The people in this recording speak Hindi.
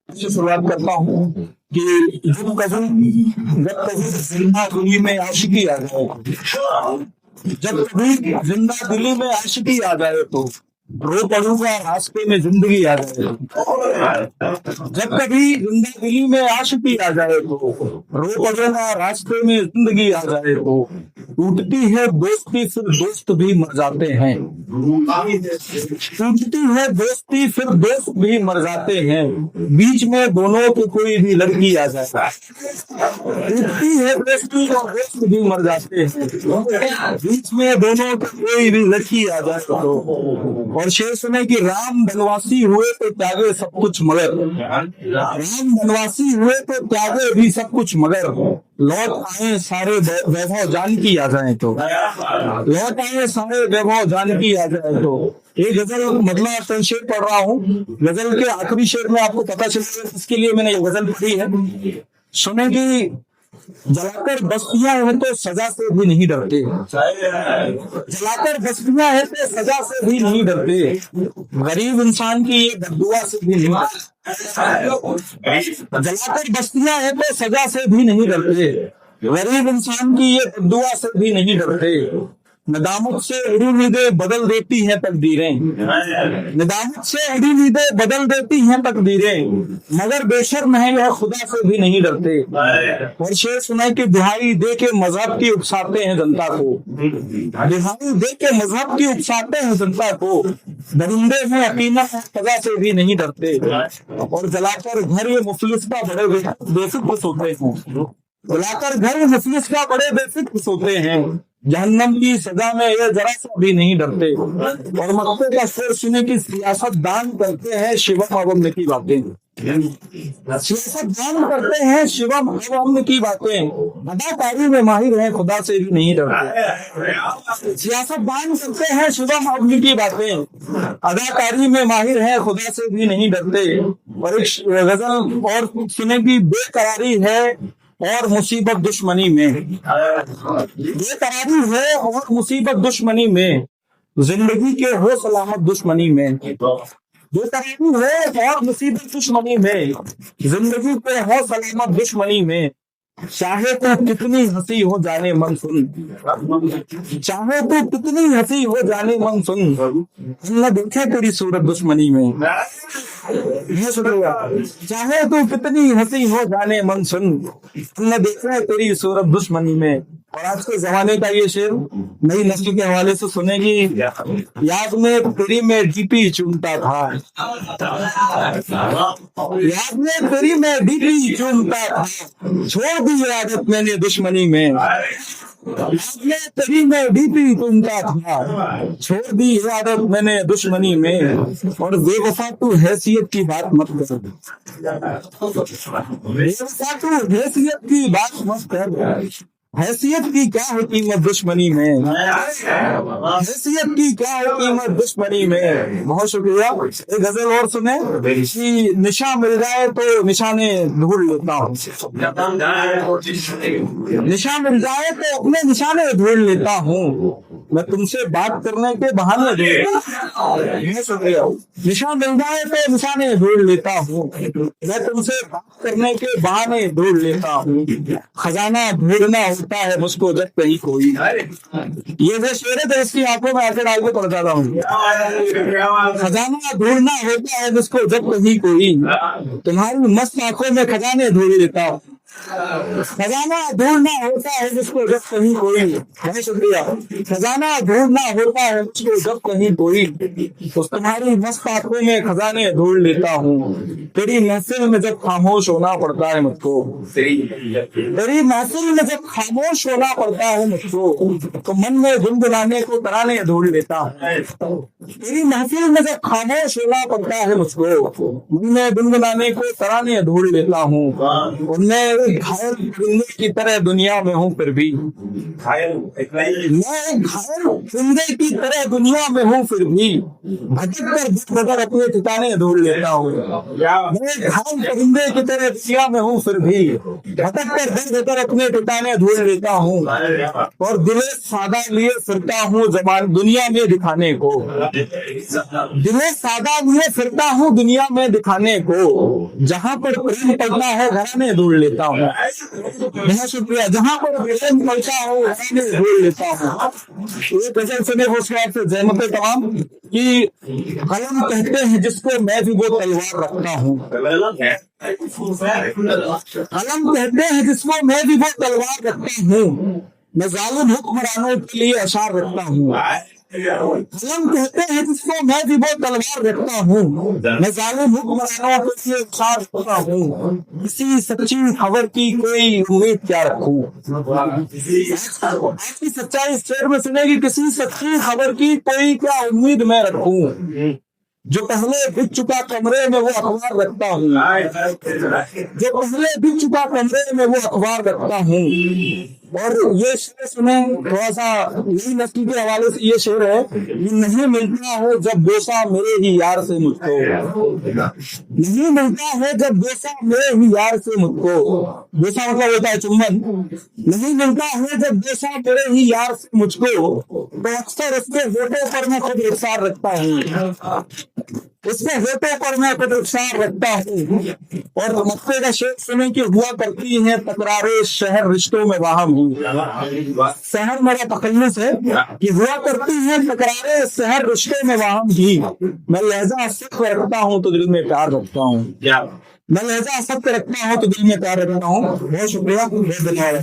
से शुरुआत करता हूँ कि जब कभी जिंदा दिली में आशिकी आ जाए, जब कभी जिंदा दिली में आशिकी आ जाए तो रो पड़ूंगा रास्ते में जिंदगी आ जाए। जब कभी जिंदा दिली में आशिकी आ जाए तो रो पड़ूंगा रास्ते में जिंदगी आ जाए तो टूटती है दोस्ती फिर दोस्त भी मर जाते हैं। टूटती है दोस्ती फिर दोस्त भी मर जाते हैं, बीच में दोनों की कोई भी लड़की आ जाए। टूटती है दोस्ती और दोस्त भी मर जाते हैं, बीच में दोनों की कोई भी लड़की आ जाए तो। और शेर सुने कि राम बनवासी हुए तो त्यागे सब कुछ मगर, राम बनवासी हुए तो त्यागे भी सब कुछ मगर, लौट आए सारे वैभव जानकी आ जाए तो, लौट आए सारे वैभव जानकी आ जाए तो। ये गजल मतलब संक्षेप पढ़ रहा हूँ। गजल के आखिरी शेर में आपको पता चलेगा इसके लिए मैंने ये गजल पढ़ी है। सुने कि जलाकर बस्तियां है तो सजा से भी नहीं डरते, जलाकर बस्तियां है तो सजा से भी नहीं डरते, गरीब इंसान की ये बद्दुआ से भी नहीं डरते। जलाकर बस्तियां है तो सजा से भी नहीं डरते, गरीब इंसान की ये बद्दुआ से भी नहीं डरते। नदामत से उड़ी नींदें बदल देती हैं तकदीरें, नदामत से उड़ी नींदें बदल देती हैं तकदीरें, मगर बेशर्म है यह खुदा से भी नहीं डरते। और शेर सुनाई कि दिहाई दे के मजहब की उकसाते हैं जनता को, दिहाई दे के मजहब की उकसाते हैं जनता को, दरिंदे हैं यकीनन सजा से भी नहीं डरते। और जलाकर घर ये मुफलिस का बड़े बेफिक्र सोते हैं, जलाकर घर मुफलिस का बड़े बेफिक्र सोते हैं, जहन्नम की सजा में ये जरा सा भी नहीं डरते। और मक्के का शेर सुने की सियासत दान करते हैं शिवम अवम की बातें, सियासत दान करते हैं शिवम अवम की बातें, अदाकारी में माहिर हैं खुदा से भी नहीं डरते। सियासत दान करते हैं शिवम अवम की बातें, अदाकारी में माहिर हैं खुदा से भी नहीं डरते। और एक गजल और सुने की बेकरारी है और मुसीबत दुश्मनी में, बेकरारी है और मुसीबत दुश्मनी में, जिंदगी के हो सलामत दुश्मनी में, बेकरारी है और मुसीबत दुश्मनी में, जिंदगी के हो सलामत दुश्मनी में। चाहे तो कितनी हंसी हो जाने मन सुन, चाहे तो कितनी हंसी हो जाने मन सुन, अल्लाह देखे तेरी सूरत दुश्मनी में। ये शुक्रिया। चाहे तो कितनी हंसी हो जाने मन सुन, अल्लाह देखे तेरी सूरत दुश्मनी में। और आज के जमाने का ये शेर नई नस्ल के हवाले से सुनेगी। याद में तेरी में डीपी चुनता था, याद में तेरी में डीपी चुनता था, छोड़ दी आदत मैंने दुश्मनी में, याद में तेरी में डीपी चुनता था, छोड़ दी आदत मैंने दुश्मनी में। और बेवफा तू हैसियत की बात मत कर, बेवफा तू हैसियत की बात मत कर, हैसियत की क्या है कीमत दुश्मनी में, हैसियत की क्या है कीमत दुश्मनी में। बहुत शुक्रिया। एक गजल और सुने कि निशा मिल जाए तो निशाने ढूंढ लेता हूँ, निशा मिल जाए तो अपने निशाने ढूंढ लेता हूँ, मैं तुमसे बात करने के बहाने ढूंढ, शुक्रिया। निशा मिल जाए तो निशाने ढूंढ लेता हूँ, मैं तुमसे बात करने के बहाने ढूंढ लेता हूँ, खजाना ढूंढना होता है मुझको जब कहीं कोई। ये जो शेर है तो इसकी आंखों में आंखें डाल के पढ़ जाता हूँ। खजाना ढूंढना होता है मुझको जब कहीं कोई, तुम्हारी मस्त आंखों में खजाने ढूंढ लेता हूँ, खजाना ढूंढना होता है जिसको जब कहीं कोई। बहुत शुक्रिया। खजाना ढूंढना होता है मुझको जब कहीं कोई, तो तुम्हारी मस्त आंखों में खजाने ढूंढ लेता हूँ, तेरी महफिल में जब खामोश होना पड़ता है मुझको, तेरी महफिल में जब खामोश होना पड़ता है मुझको, तो मन में गुनगुनाने को तराने ढूंढ लेता हूँ, तेरी महफिल में जब खामोश होना पड़ता है मुझको, मन में गुनगुनाने को तराने ढूंढ लेता हूँ। और मैं घायल परिंदे की तरह दुनिया में हूँ फिर भी, मैं घायल परिंदे की तरह दुनिया में हूँ फिर भी, भटक कर बदर अपने ठिकाने ढूंढ लेता हूँ, मैं घायल परिंदे की तरह दुनिया में हूँ फिर भी, भटक कर बदर अपने ठिकाने ढूंढ लेता हूँ। और दिले सादा लिए फिरता हूँ जबान दुनिया में दिखाने को, दिले सादा लिए फिरता हूँ दुनिया में दिखाने को, जहाँ पर प्रेम पड़ता है घराने ढूंढ लेता हूँ। बहुत शुक्रिया। जहाँ पर प्रेम पड़ता हो घराने ढूंढ लेता हूँ। ये गजल सुने उसके बाद से जहमत तमाम कि कलम कहते हैं जिसको मैं भी वो तलवार रखता हूँ। कलम कहते हैं जिसको मैं भी वो तलवार रखता हूँ। मैं जालिम हुक्मरानों के लिए अशार रखता हूँ। कलम कहते हैं जिसको मैं भी वो तलवार रखता हूँ। मैं जालिम हुक्मरानों के लिए अशार रखता हूँ। किसी सच्ची खबर की कोई उम्मीद क्या रखूं। आज की सच्चाई इस शेर में सुनेगी। किसी सच्ची खबर की कोई क्या उम्मीद मैं रखूं। जो पहले बिक चुका कमरे में वो अखबार रखता हूँ। जो पहले बिक चुका कमरे में वो अखबार रखता हूँ। और ये शेर सुने थोड़ा सा, यही नस्ल के हवाले से ये शेर है कि नहीं मिलता है जब बोसा मेरे ही यार से मुझको। नहीं मिलता है जब बोसा मेरे ही यार से मुझको। बोसा मतलब होता है चुम्बन। नहीं मिलता है जब बोसा मेरे ही यार से मुझको, तो अक्सर उसके होठों पर मैं खुद रुखसार रखता हूँ। उसके होठों पर मैं खुद रुखसार रखता हूँ। और मक्के का शेर सुने कि हुआ करती है तकरारे शहर रिश्तों में वाहम ही। शहर मेरा तखल्लुस है कि हुआ करती है तकरारे शहर रिश्तों में वाहम ही। मैं लहजा सख्त रखता हूँ तो दिल में प्यार रखता हूँ। मैं लहजा सख्त रखता हूँ तो दिल में प्यार रखता हूँ। बहुत शुक्रिया, बहुत धन्यवाद।